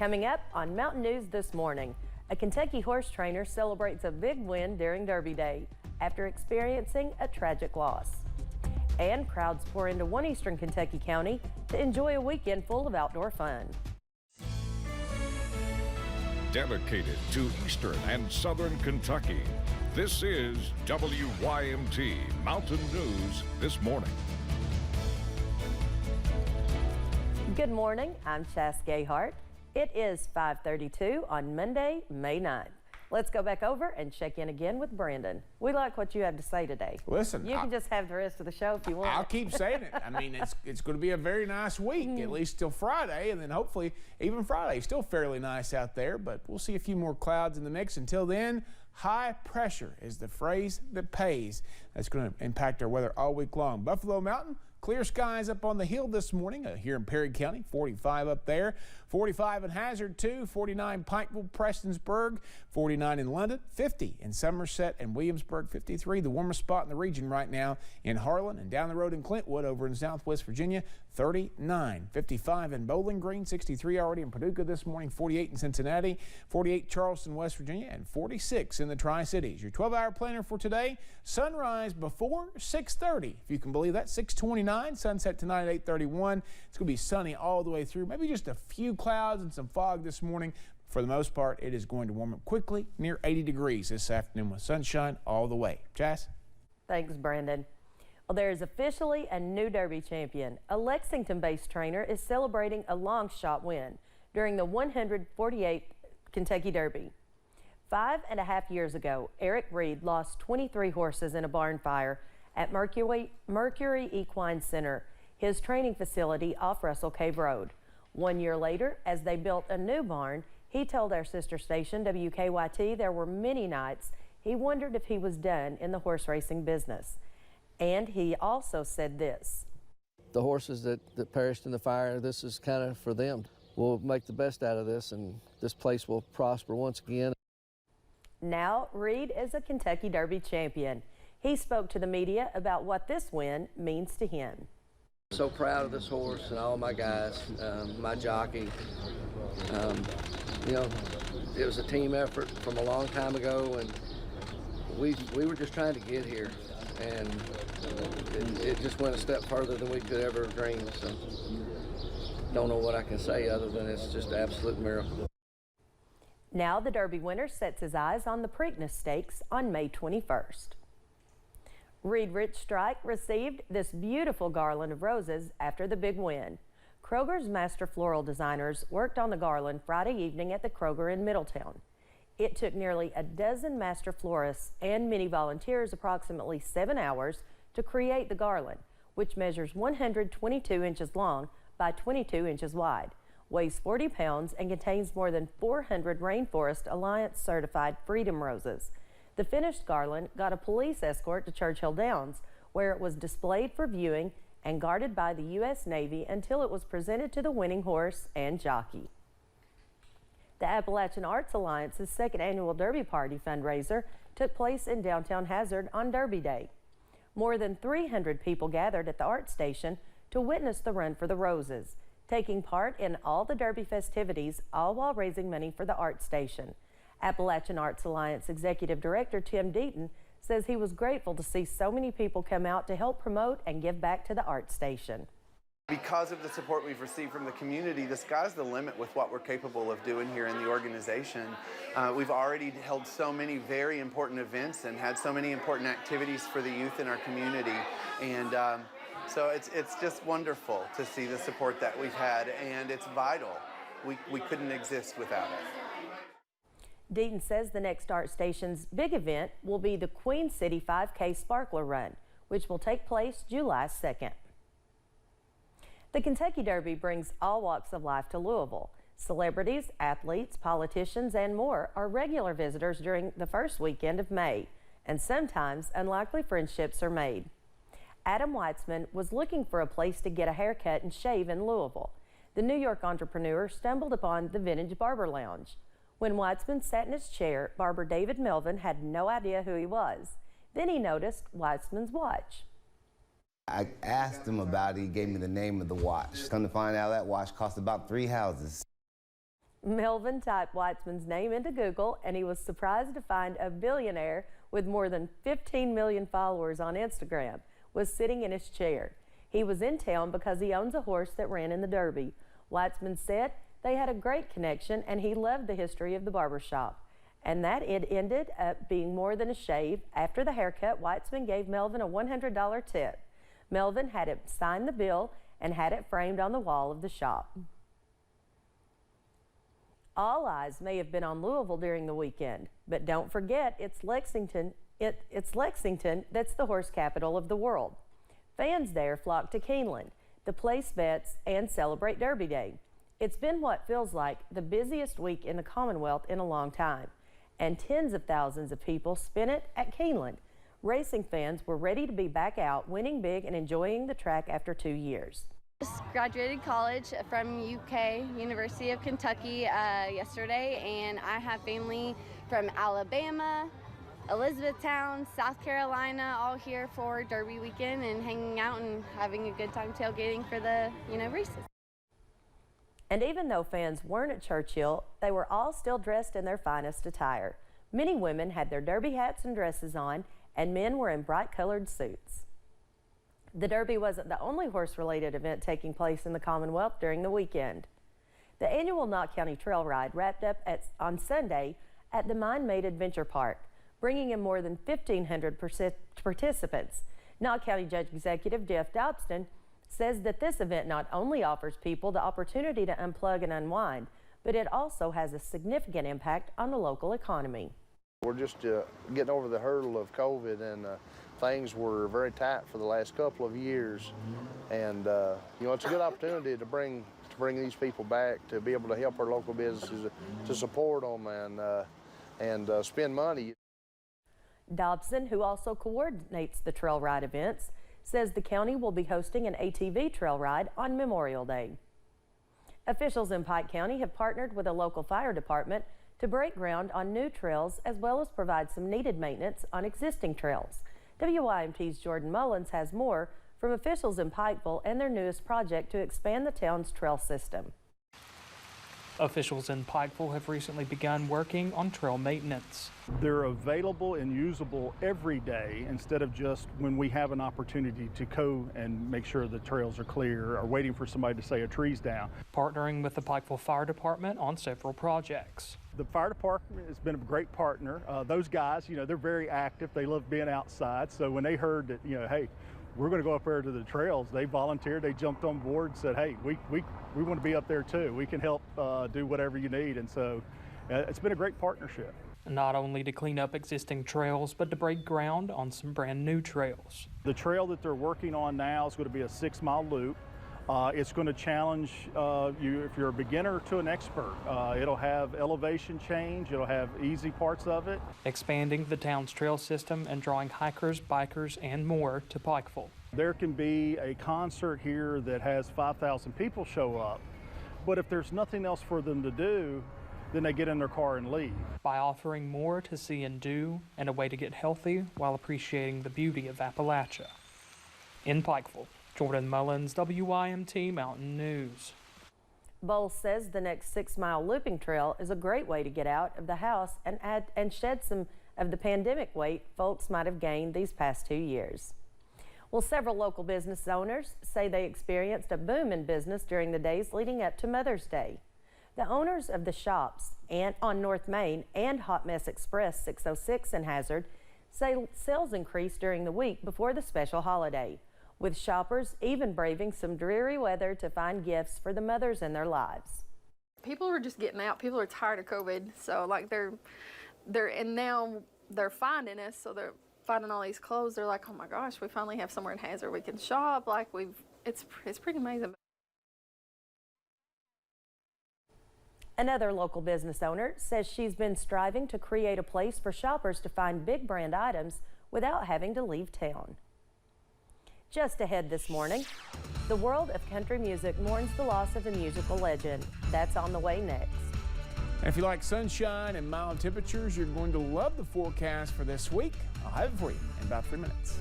Coming up on Mountain News this morning, a Kentucky horse trainer celebrates a big win during Derby Day after experiencing a tragic loss. And crowds pour into one eastern Kentucky county to enjoy a weekend full of outdoor fun. Dedicated to eastern and southern Kentucky, this is WYMT Mountain News this morning. Good morning, I'm Chas Gayhart. It is 5:32 on Monday, May 9th. Let's go back over and check in again with Brandon. We like what you have to say today. Listen, you can just have the rest of the show if you want. I'll keep saying it. I mean, it's going to be a very nice week, at least till Friday, and then hopefully even Friday. Still fairly nice out there, but we'll see a few more clouds in the mix. Until then, high pressure is the phrase that pays. That's going to impact our weather all week long. Buffalo Mountain, clear skies up on the hill this morning here in Perry County, 45 up there, 45 in Hazard 2, 49 Pikeville, Prestonsburg, 49 in London, 50 in Somerset and Williamsburg, 53, the warmest spot in the region right now in Harlan, and down the road in Clintwood over in Southwest Virginia, 39, 55 in Bowling Green, 63 already in Paducah this morning, 48 in Cincinnati, 48 Charleston, West Virginia, and 46 in the Tri-Cities. Your 12-hour planner for today, sunrise before 6:30, if you can believe that, 6:29, sunset tonight at 8:31. It's going to be sunny all the way through, maybe just a few clouds and some fog this morning. For the most part, it is going to warm up quickly, near 80 degrees this afternoon with sunshine all the way. Chas? Thanks, Brandon. Well, there is officially a new Derby champion. A Lexington-based trainer is celebrating a long shot win during the 148th Kentucky Derby. 5.5 years ago, Eric Reed lost 23 horses in a barn fire at Mercury Equine Center, his training facility off Russell Cave Road. 1 year later, as they built a new barn, he told our sister station, WKYT, there were many nights he wondered if he was done in the horse racing business. And he also said this. The horses that perished in the fire, this is kind of for them. We'll make the best out of this, and this place will prosper once again. Now, Reed is a Kentucky Derby champion. He spoke to the media about what this win means to him. So proud of this horse and all my guys, my jockey. You know, it was a team effort from a long time ago, and we were just trying to get here, and it just went a step further than we could ever have dreamed. So don't know what I can say other than it's just an absolute miracle. Now the Derby winner sets his eyes on the Preakness Stakes on May 21st. Reed Rich Strike received this beautiful garland of roses after the big win. Kroger's master floral designers worked on the garland Friday evening at the Kroger in Middletown. It took nearly a dozen master florists and many volunteers approximately 7 hours to create the garland, which measures 122 inches long by 22 inches wide, weighs 40 pounds, and contains more than 400 Rainforest Alliance certified freedom roses. The finished garland got a police escort to Churchill Downs, where it was displayed for viewing and guarded by the U.S. Navy until it was presented to the winning horse and jockey. The Appalachian Arts Alliance's second annual Derby Party fundraiser took place in downtown Hazard on Derby Day. More than 300 people gathered at the art station to witness the Run for the Roses, taking part in all the Derby festivities, all while raising money for the art station. Appalachian Arts Alliance Executive Director Tim Deaton says he was grateful to see so many people come out to help promote and give back to the art station. Because of the support we've received from the community, the sky's the limit with what we're capable of doing here in the organization. We've already held so many very important events and had so many important activities for the youth in our community. And so it's just wonderful to see the support that we've had, and it's vital. We couldn't exist without it. Deaton says the next art station's big event will be the Queen City 5K Sparkler Run, which will take place July 2nd. The Kentucky Derby brings all walks of life to Louisville. Celebrities, athletes, politicians, and more are regular visitors during the first weekend of May, and sometimes unlikely friendships are made. Adam Weitzman was looking for a place to get a haircut and shave in Louisville. The New York entrepreneur stumbled upon the Vintage Barber Lounge. When Weitzman sat in his chair, barber David Melvin had no idea who he was. Then he noticed Weitzman's watch. I asked him about it. He gave me the name of the watch. Come to find out, that watch cost about 3 houses. Melvin typed Weitzman's name into Google, and he was surprised to find a billionaire with more than 15 million followers on Instagram was sitting in his chair. He was in town because he owns a horse that ran in the Derby. Weitzman said they had a great connection, and he loved the history of the barbershop, and that it ended up being more than a shave. After the haircut, Weitzman gave Melvin a $100 tip. Melvin had him sign the bill and had it framed on the wall of the shop. All eyes may have been on Louisville during the weekend, but don't forget it's Lexington that's the horse capital of the world. Fans there flock to Keeneland to place bets and celebrate Derby Day. It's been what feels like the busiest week in the Commonwealth in a long time, and tens of thousands of people spent it at Keeneland. Racing fans were ready to be back out, winning big and enjoying the track after 2 years. Just graduated college from UK, University of Kentucky yesterday, and I have family from Alabama, Elizabethtown, South Carolina, all here for Derby weekend and hanging out and having a good time tailgating for the races. And even though fans weren't at Churchill, they were all still dressed in their finest attire. Many women had their Derby hats and dresses on, and men were in bright colored suits. The Derby wasn't the only horse-related event taking place in the Commonwealth during the weekend. The annual Knott County Trail Ride wrapped up on Sunday at the Mine-Made Adventure Park, bringing in more than 1,500 participants. Knott County Judge Executive Jeff Dobson says that this event not only offers people the opportunity to unplug and unwind, but it also has a significant impact on the local economy. We're just getting over the hurdle of COVID, and things were very tight for the last couple of years. And it's a good opportunity to bring these people back, to be able to help our local businesses, to support them and spend money. Dobson, who also coordinates the trail ride events, says the county will be hosting an ATV trail ride on Memorial Day. Officials in Pike County have partnered with a local fire department to break ground on new trails, as well as provide some needed maintenance on existing trails. WYMT's Jordan Mullins has more from officials in Pikeville and their newest project to expand the town's trail system. Officials in Pikeville have recently begun working on trail maintenance. They're available and usable every day instead of just when we have an opportunity to go and make sure the trails are clear or waiting for somebody to say a tree's down. Partnering with the Pikeville Fire Department on several projects. The fire department has been a great partner. Those guys, they're very active. They love being outside. So when they heard that, hey, we're going to go up there to the trails, they volunteered, they jumped on board and said, hey, we want to be up there too. We can help do whatever you need. And so it's been a great partnership. Not only to clean up existing trails, but to break ground on some brand new trails. The trail that they're working on now is going to be a 6-mile loop. It's going to challenge you if you're a beginner to an expert. It'll have elevation change, it'll have easy parts of it. Expanding the town's trail system and drawing hikers, bikers, and more to Pikeville. There can be a concert here that has 5,000 people show up, but if there's nothing else for them to do, then they get in their car and leave. By offering more to see and do, and a way to get healthy while appreciating the beauty of Appalachia. In Pikeville, Jordan Mullins, WYMT Mountain News. Bowles says the next 6-mile looping trail is a great way to get out of the house and shed some of the pandemic weight folks might have gained these past 2 years. Well, several local business owners say they experienced a boom in business during the days leading up to Mother's Day. The owners of the shops on North Main and Hot Mess Express 606 in Hazard say sales increased during the week before the special holiday, with shoppers even braving some dreary weather to find gifts for the mothers in their lives. People are just getting out. People are tired of COVID, so like and now they're finding us, so they're finding all these clothes. They're like, oh my gosh, we finally have somewhere in Hazard we can shop. Like it's pretty amazing. Another local business owner says she's been striving to create a place for shoppers to find big brand items without having to leave town. Just ahead this morning, the world of country music mourns the loss of a musical legend. That's on the way next. And if you like sunshine and mild temperatures, you're going to love the forecast for this week. I'll have it for you in about 3 minutes.